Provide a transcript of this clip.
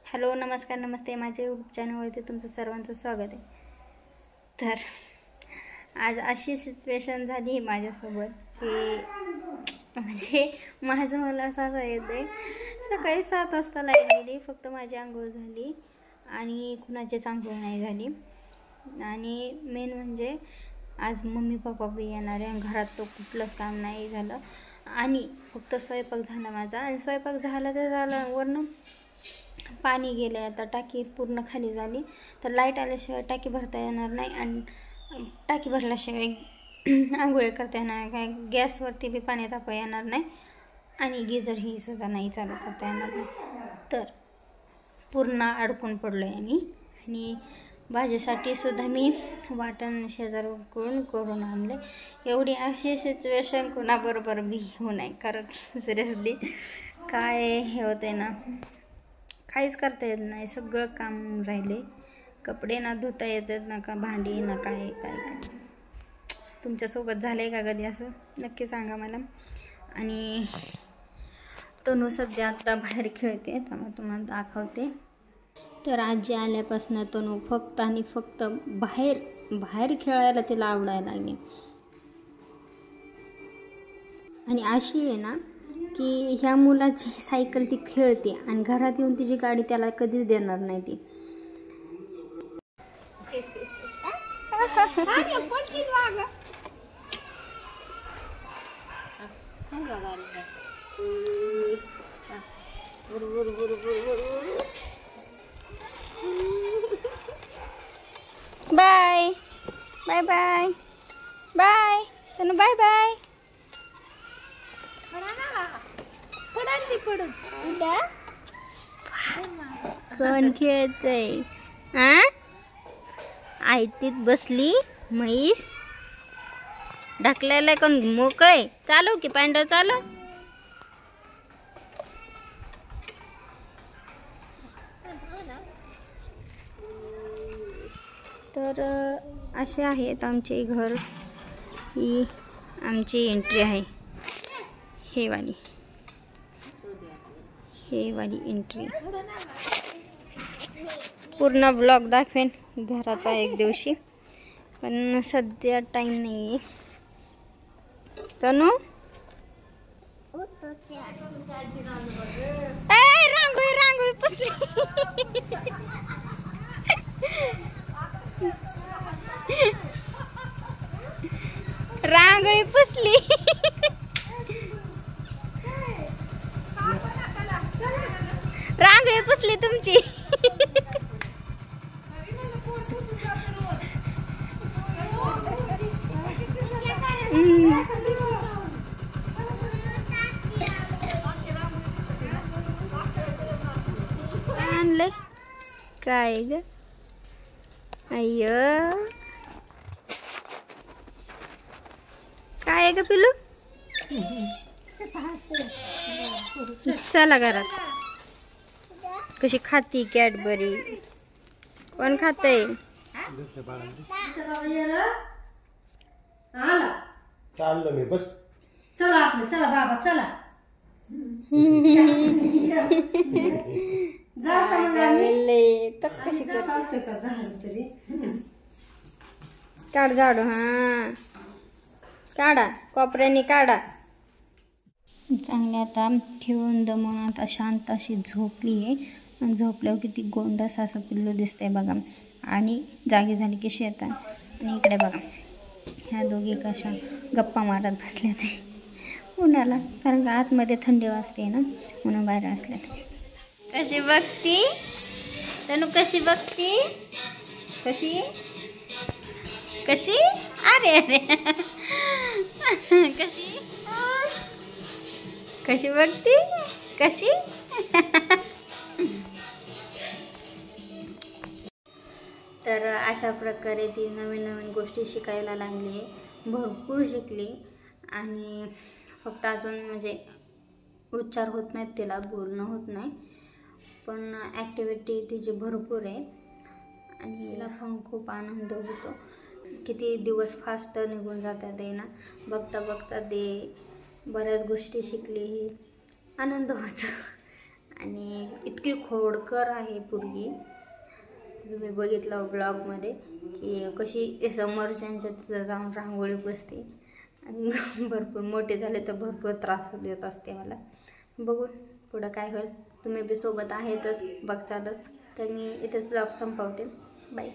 Hello नमस्कार नमस्ते, माझ्या YouTube चॅनलवरती तुमचं सर्वांचं स्वागत आहे. तर आज अशी सिच्युएशन झाली माझ्यासोबत की म्हणजे माझं मला असं येते, सकाळी 7 वाजता लाईट गेली, फक्त माझी आंघोळ झाली आणि कुणाचीच आंघोळ नाही झाली. आणि मेन म्हणजे आज मम्मी पप्पा बी येणार आहे, घरात तो कुठलंच काम नाही झालं आणि फक्त स्वयंपाक झाला माझा. आणि स्वयंपाक झाला तर झालं, वरनं पाणी गेलं. आता टाकी पूर्ण खाली झाली, तर लाईट आल्याशिवाय टाकी भरता येणार नाही आणि टाकी भरल्याशिवाय आंघोळ करता येणार काय, गॅसवरती बी पाणी तापता येणार नाही आणि गिझर ही सुद्धा नाही चालू करता येणार नाही. तर पूर्ण अडकून पडलो आहे मी. आणि भाजीसाठी सुद्धा मी वाटण शेजारकडून करून आणले. एवढी अशी सिच्युएशन कोणाबरोबर बी होऊ नये, खरंच सिरियसली काय हे होते ना, काहीच करता येत नाही. सगळं काम राहिले, कपडे ना धुता येतात ना, का भांडी ना काय काय काय. तुमच्यासोबत झालं आहे का कधी असं, नक्की सांगा मला. आणि तनू सध्या आता बाहेर खेळते, तर मग तुम्हाला दाखवते. तर आजी आल्यापासून तनू फक्त आणि फक्त बाहेर बाहेर खेळायला तिला आवडायला लागली. आणि अशी आहे ना की ह्या मुलाची सायकल ती खेळते आणि घरात येऊन तिची गाडी त्याला कधीच देणार नाही ती. बाय बाय बाय बाय तनु, बाय बाय. कोण खेळतय? आयतीत बसली म्हैस, ढकलायला कोण मोकळे. चालू की पांढर चालू. तर असे आहेत आमचे घर. ही आमची एंट्री आहे, हे वाली एंट्री. पूर्ण ब्लॉग दाखवेन घराचा एक दिवशी, पण सध्या टाइम नाही आहे. तनू रांगोळी रांगोळी पुसली. रांगोळी पुसली. रांगोळी पुसली तुमची. आणलंय काय ग? अय्यो काय ग पिलू? चला घरात. कशी खाती कॅडबरी? कोण खातय? चाललो मी, बस. चला आपले, चला बाबा चला. कशी काढ झाडू. हा काढा, कोपऱ्याने काढा. चांगली आता खेळून दमून आता शांत अशी झोपली आहे. आणि झोपल्यावर किती गोंडस असं पिल्लू दिसतंय बघा. आणि जागी झाली की शेतात. आणि इकडे बघा, ह्या दोघी कशा गप्पा मारत बसल्या ते उन्हाला, कारण का आतमध्ये थंडी वाजते ना, म्हणून बाहेर असल्या. कशी बघती तनु, कशी बघती, कशी कशी अरे अरे कशी कशी बघती, कशी. तर अशा प्रकारे ती नवीन नवीन गोष्टी शिकायला लागली, भरपूर शिकली. आणि फक्त अजून म्हणजे उच्चार होत नाहीत, तिला बोलणं होत नाही, पण ॲक्टिव्हिटी तिची भरपूर आहे. आणि तिला पण खूप आनंद होतो. किती दिवस फास्ट निघून जातात आहे ना, बघता बघता ते बऱ्याच गोष्टी शिकली, आनंद होतो. आणि इतकी खोडकर आहे पोरगी. तुम्ही बघितलं ब्लॉगमध्ये की कशी समोरच्यांच्या तिथं जाऊन रांगोळी बसते. भरपूर मोठे झाले तर भरपूर त्रास देत असते मला. बघू पुढं काय होईल. तुम्ही बी सोबत आहेतच बघचालच. तर मी इथेच ब्लॉग संपवते. बाय.